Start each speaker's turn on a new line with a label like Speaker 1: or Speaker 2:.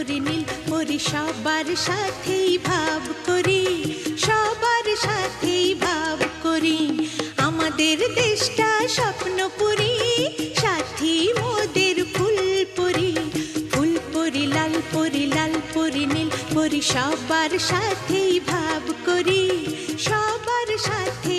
Speaker 1: পরি নীল পরি সবার সাথেই ভাব করি, সবার সাথেই ভাব করি। আমাদের দেশটা স্বপ্নপুরী, সাথী মোদের ফুলপুরি। ফুলপুরি লাল পরি নীল পরি সবার সাথেই ভাব করি, সবার সাথে